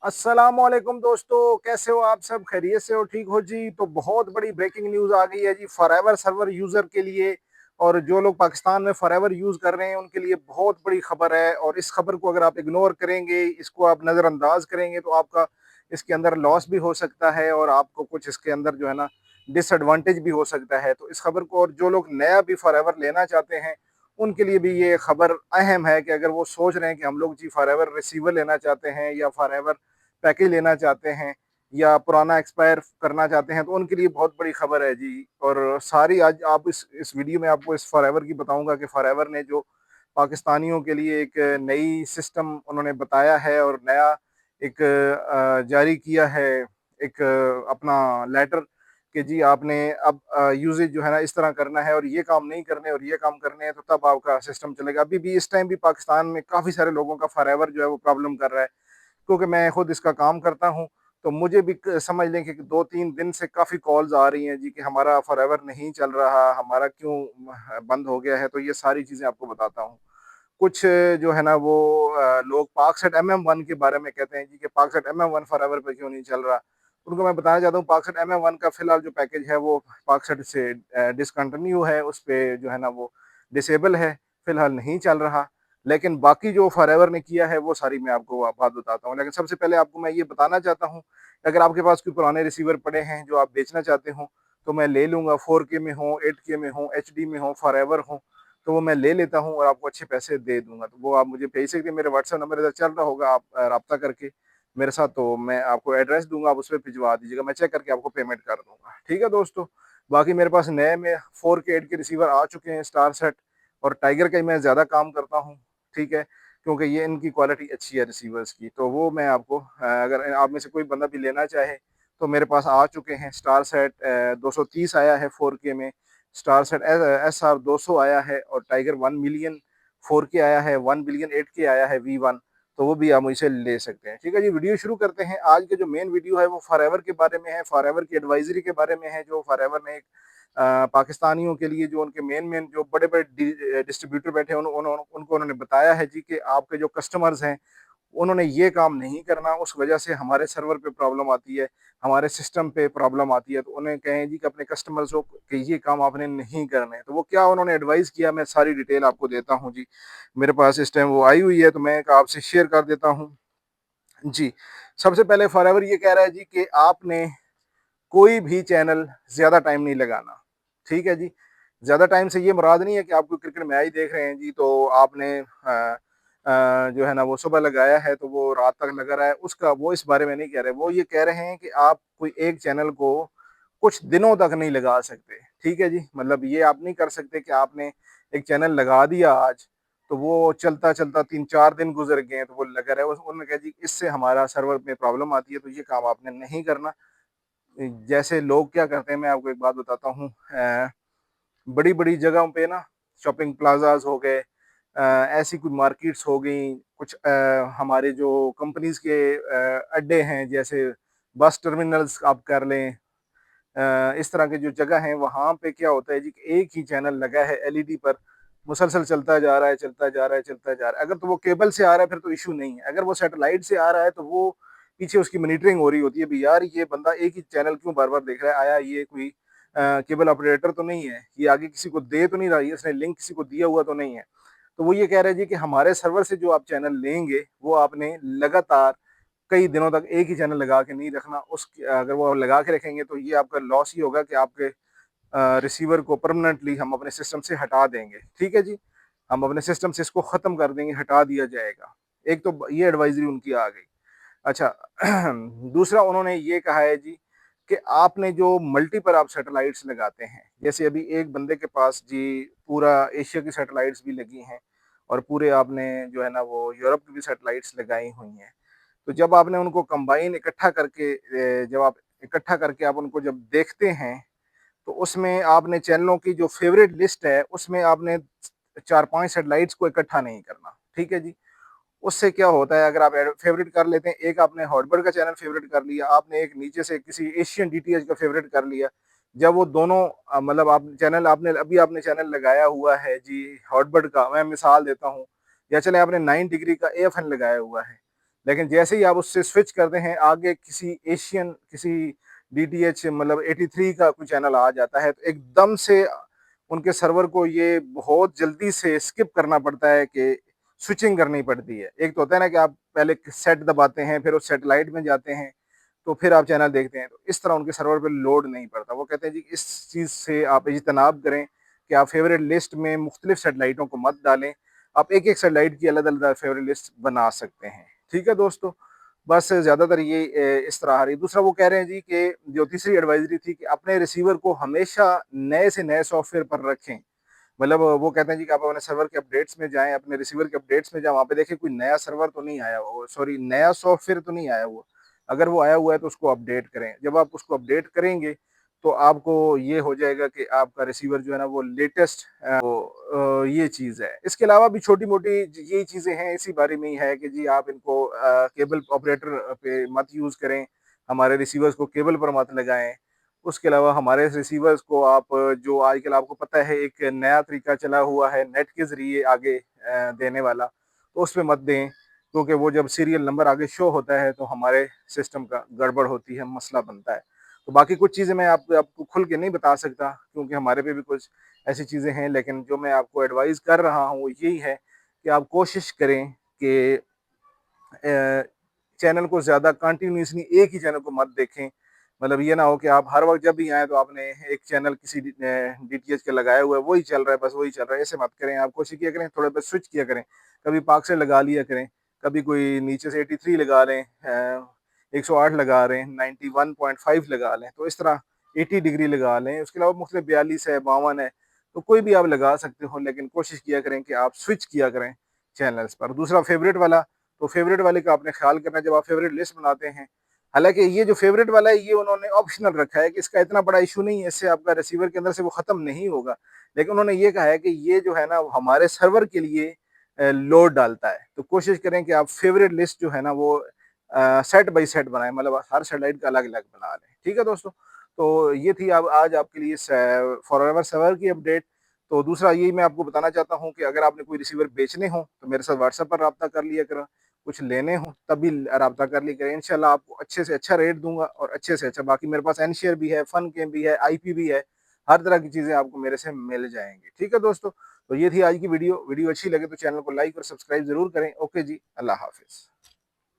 अस्सलामुअलैकुम दोस्तों, कैसे हो आप सब? खैरियत से हो? ठीक हो जी? तो बहुत बड़ी ब्रेकिंग न्यूज़ आ गई है जी फॉरएवर सर्वर यूज़र के लिए। और जो लोग पाकिस्तान में फॉरएवर यूज़ कर रहे हैं उनके लिए बहुत बड़ी खबर है। और इस खबर को अगर आप इग्नोर करेंगे, इसको आप नज़रअंदाज करेंगे तो आपका इसके अंदर लॉस भी हो सकता है और आपको कुछ इसके अंदर जो है ना डिसएडवांटेज भी हो सकता है। तो इस खबर को, और जो लोग नया भी फॉरएवर लेना चाहते हैं उनके लिए भी ये खबर अहम है कि अगर वो सोच रहे हैं कि हम लोग जी फॉरएवर रिसीवर लेना चाहते हैं या फॉरएवर पैकेज लेना चाहते हैं या पुराना एक्सपायर करना चाहते हैं, तो उनके लिए बहुत बड़ी खबर है जी। और सारी आज आप इस वीडियो में आपको इस फॉरएवर की बताऊंगा कि फॉरएवर ने जो पाकिस्तानियों के लिए एक नई सिस्टम उन्होंने बताया है और नया एक जारी किया है, एक अपना लेटर कि जी आपने अब यूजेज जो है ना इस तरह करना है और ये काम नहीं करने और ये काम करने हैं, तो तब आपका सिस्टम चलेगा। अभी भी इस टाइम भी पाकिस्तान में काफ़ी सारे लोगों का फॉरएवर जो है वो प्रॉब्लम कर रहा है, क्योंकि मैं खुद इसका काम करता हूँ। तो मुझे भी समझ लें कि 2-3 दिन से काफ़ी कॉल्स आ रही हैं जी कि हमारा फॉरएवर नहीं चल रहा, हमारा क्यों बंद हो गया है। तो ये सारी चीज़ें आपको बताता हूँ। कुछ जो है ना वो लोग पाकसेट MM1 के बारे में कहते हैं जी कि पाकसेट MM1 फॉरएवर पे क्यों नहीं चल रहा। उनको मैं बताना चाहता हूँ पाकसेट MM1 का फिलहाल जो पैकेज है वो पाकसेट से डिसकंटिन्यू है, उस पर जो है ना वो डिसेबल है, फिलहाल नहीं चल रहा। लेकिन बाकी जो फॉरएवर ने किया है वो सारी मैं आपको बात बताता हूँ। लेकिन सबसे पहले आपको मैं ये बताना चाहता हूँ, अगर आपके पास कोई पुराने रिसीवर पड़े हैं जो आप बेचना चाहते हो तो मैं ले लूँगा। 4K में हो, 8K में हो, HD में हो, फॉरएवर हो, तो वो मैं ले लेता हूँ और आपको अच्छे पैसे दे दूंगा। तो वो आप मुझे भेज सकते हैं, मेरे व्हाट्सएप नंबर इधर चल रहा होगा, आप रब्ता करके मेरे साथ, तो मैं आपको एड्रेस दूंगा, आप उस पर भिजवा दीजिएगा, मैं चेक करके आपको पेमेंट कर दूंगा। ठीक है दोस्तों। बाकी मेरे पास नए में 4K 8K रिसीवर आ चुके हैं, स्टार सेट और टाइगर का ही मैं ज़्यादा काम करता हूँ। ठीक है, क्योंकि ये इनकी क्वालिटी अच्छी है रिसीवर्स की। तो वो मैं आपको अगर आप में से कोई बंदा भी लेना चाहे तो मेरे पास आ चुके हैं। स्टार सेट 230 आया है 4K में, स्टार सेट SR200 आया है और टाइगर 1 मिलियन 4K आया है, 1 बिलियन 8K आया है V1। तो वो भी आप मुझसे ले सकते हैं। ठीक है जी, वीडियो शुरू करते हैं। आज के जो मेन वीडियो है वो फॉरएवर के बारे में है, फॉरएवर की एडवाइजरी के बारे में है, जो फॉरएवर ने एक पाकिस्तानियों के लिए, जो उनके मेन मेन जो बड़े बड़े डिस्ट्रीब्यूटर बैठे हैं उनको उन्होंने बताया है जी कि आपके जो कस्टमर्स हैं उन्होंने ये काम नहीं करना, उस वजह से हमारे सर्वर पे प्रॉब्लम आती है, हमारे सिस्टम पे प्रॉब्लम आती है। तो उन्हें कहें जी कि अपने कस्टमर्स को कि ये काम आपने नहीं करने। तो वो क्या उन्होंने एडवाइस किया, मैं सारी डिटेल आपको देता हूँ जी। मेरे पास इस टाइम वो आई हुई है तो मैं आपसे शेयर कर देता हूँ जी। सबसे पहले फॉरएवर ये कह रहा है जी कि आपने कोई भी चैनल ज्यादा टाइम नहीं लगाना। ठीक है जी, ज्यादा टाइम से ये मुराद नहीं है कि आप कोई क्रिकेट मैच देख रहे हैं जी तो आपने जो है ना वो सुबह लगाया है तो वो रात तक लगा रहा है, उसका वो इस बारे में नहीं कह रहे। वो ये कह रहे हैं कि आप कोई एक चैनल को कुछ दिनों तक नहीं लगा सकते। ठीक है जी, मतलब ये आप नहीं कर सकते कि आपने एक चैनल लगा दिया आज तो वो चलता चलता 3-4 दिन गुजर गए तो वो लगा रहा है। उन्होंने कहा जी इससे हमारा सर्वर में प्रॉब्लम आती है, तो ये काम आपने नहीं करना। जैसे लोग क्या करते हैं, मैं आपको एक बात बताता हूँ। बड़ी बड़ी जगहों पे ना, शॉपिंग प्लाजाज हो गए, ऐसी कोई मार्केट्स हो गई, कुछ हमारे जो कंपनीज के अड्डे हैं, जैसे बस टर्मिनल्स आप कर लें, इस तरह के जो जगह हैं वहाँ पे क्या होता है जी कि एक ही चैनल लगा है एलईडी पर, मुसलसल चलता जा रहा है, चलता जा रहा है, चलता जा रहा है। अगर तो वो केबल से आ रहा है फिर तो इशू नहीं है, अगर वो सैटेलाइट से आ रहा है तो वो पीछे उसकी मॉनिटरिंग हो रही होती है भी यार ये बंदा एक ही चैनल क्यों बार बार देख रहा है, आया ये कोई केबल ऑपरेटर तो नहीं है, ये आगे किसी को दे तो नहीं रहा है, इसने लिंक किसी को दिया हुआ तो नहीं है। तो वो ये कह रहे हैं जी कि हमारे सर्वर से जो आप चैनल लेंगे वो आपने लगातार कई दिनों तक एक ही चैनल लगा के नहीं रखना। उस अगर वो लगा के रखेंगे तो ये आपका लॉस ही होगा कि आपके रिसीवर को परमानेंटली हम अपने सिस्टम से हटा देंगे। ठीक है जी, हम अपने सिस्टम से इसको खत्म कर देंगे, हटा दिया जाएगा। एक तो ये एडवाइजरी उनकी आ गई। अच्छा दूसरा उन्होंने ये कहा है जी कि आपने जो मल्टी पर आप सैटेलाइट्स लगाते हैं, जैसे अभी एक बंदे के पास जी पूरा एशिया की सैटेलाइट्स भी लगी हैं और पूरे आपने जो है ना वो यूरोप की भी सैटेलाइट्स लगाई हुई हैं। तो जब आपने उनको कंबाइन इकट्ठा करके जब आप इकट्ठा करके आप उनको जब देखते हैं तो उसमें आपने चैनलों की जो फेवरेट लिस्ट है उसमें आपने 4-5 सेटेलाइट्स को इकट्ठा नहीं करना। ठीक है जी, उससे क्या होता है, अगर आप फेवरेट कर लेते हैं, एक आपने हॉटबर्ड का चैनल फेवरेट कर लिया, आपने एक नीचे से किसी एशियन डीटीएच का फेवरेट कर लिया, जब वो दोनों मतलब आप चैनल आपने चैनल लगाया हुआ है जी हॉटबर्ड का, मैं मिसाल देता हूँ, या चले आपने 9 डिग्री का AFN लगाया हुआ है, लेकिन जैसे ही आप उससे स्विच करते हैं आगे किसी एशियन, किसी डीटीएच मतलब 83 का कोई चैनल आ जाता है, तो एकदम से उनके सर्वर को ये बहुत जल्दी से स्किप करना पड़ता है कि स्विचिंग करनी पड़ती है। एक तो होता है ना कि आप पहले सेट दबाते हैं, फिर उस सैटेलाइट में जाते हैं, तो फिर आप चैनल देखते हैं। तो इस तरह उनके सर्वर पे लोड नहीं पड़ता। वो कहते हैं जी इस चीज़ से आप इज्तनाब करें कि आप फेवरेट लिस्ट में मुख्तलिफ सैटेलाइटों को मत डालें। आप एक-एक सैटेलाइट की अलग-अलग फेवरेट लिस्ट बना सकते हैं। ठीक है दोस्तों? बस ज़्यादातर ये इस तरह आ रही है। दूसरा वो कह रहे हैं जी कि जो तीसरी एडवाइज़री थी कि अपने रिसीवर को हमेशा नए से नए सॉफ्टवेयर पर रखें। मतलब वो कहते हैं जी कि आप अपने सर्वर के अपडेट्स में जाएँ, अपने रिसीवर के अपडेट्स में जाएँ, वहाँ पे देखें कोई नया सर्वर तो नहीं आया हो, सॉरी नया सॉफ्टवेयर तो नहीं आया हुआ। अगर वो आया हुआ है तो उसको अपडेट करें। जब आप उसको अपडेट करेंगे तो आपको ये हो जाएगा कि आपका रिसीवर जो है ना वो लेटेस्ट ये चीज़ है। इसके अलावा भी छोटी-मोटी यही चीज़ें हैं, इसी बारे में ही है कि जी आप इनको केबल ऑपरेटर पे मत यूज़ करें, हमारे रिसीवर्स को केबल पर मत लगाएँ। उसके अलावा हमारे रिसीवर्स को आप जो आजकल आपको पता है एक नया तरीका चला हुआ है नेट के ज़रिए आगे देने वाला, तो उसपे मत दें, क्योंकि वो जब सीरियल नंबर आगे शो होता है तो हमारे सिस्टम का गड़बड़ होती है, मसला बनता है। तो बाकी कुछ चीज़ें मैं आपको खुल के नहीं बता सकता क्योंकि हमारे पे भी कुछ ऐसी चीज़ें हैं, लेकिन जो मैं आपको एडवाइस कर रहा हूँ वो यही है कि आप कोशिश करें कि चैनल को ज़्यादा कंटिन्यूअसली एक ही चैनल को मत देखें। मतलब ये ना हो कि आप हर वक़्त जब भी आएँ तो आपने एक चैनल किसी डीटीएच का लगाया हुआ है, वही चल रहा है, बस वही चल रहा है, ऐसे मत करें। आप कोशिश किया करें, थोड़ा बहुत स्विच किया करें। कभी पाक से लगा लिया करें, कभी कोई नीचे से 83 लगा लें, 108 लगा लें, 91.5 लगा लें, तो इस तरह 80 डिग्री लगा लें। उसके अलावा मुख्तलिफ 42 है, 52 है, तो कोई भी आप लगा सकते हो, लेकिन कोशिश किया करें कि आप स्विच किया करें चैनल्स पर। दूसरा फ़ेवरेट वाला, तो फेवरेट वाले का आपने ख्याल करना है जब आप फेवरेट लिस्ट बनाते हैं। हालाँकि ये जो फेवरेट वाला है ये उन्होंने ऑप्शनल रखा है कि इसका इतना बड़ा इश्यू नहीं है, इससे आपका रिसीवर के अंदर से वो ख़त्म नहीं होगा। लेकिन उन्होंने ये कहा है कि ये जो है ना वो हमारे सर्वर के लिए लोड डालता है। तो कोशिश करें कि आप फेवरेट लिस्ट जो है ना वो सेट बाय सेट बनाएँ, मतलब हर सैटेलाइट का अलग-अलग बना लें। ठीक है दोस्तों? तो ये थी अब आज आपके लिए फॉरएवर सर्वर की अपडेट। तो दूसरा यही मैं आपको बताना चाहता हूँ कि अगर आपने कोई रिसीवर बेचने हों, तो मेरे साथ व्हाट्सएप पर राब्ता कर लिया करें। कुछ लेने हों तब भी राब्ता कर लिया करें। इंशाल्लाह आपको अच्छे से अच्छा रेट दूँगा और अच्छे से अच्छा, बाकी मेरे पास एनशेयर भी है, फनकेम भी है, आईपी भी है। हर तरह की चीज़ें आपको मेरे से मिल जाएँगी। ठीक है दोस्तों? तो ये थी आज की वीडियो। वीडियो अच्छी लगे तो चैनल को लाइक और सब्सक्राइब ज़रूर करें। ओके जी, अल्लाह हाफ़िज़।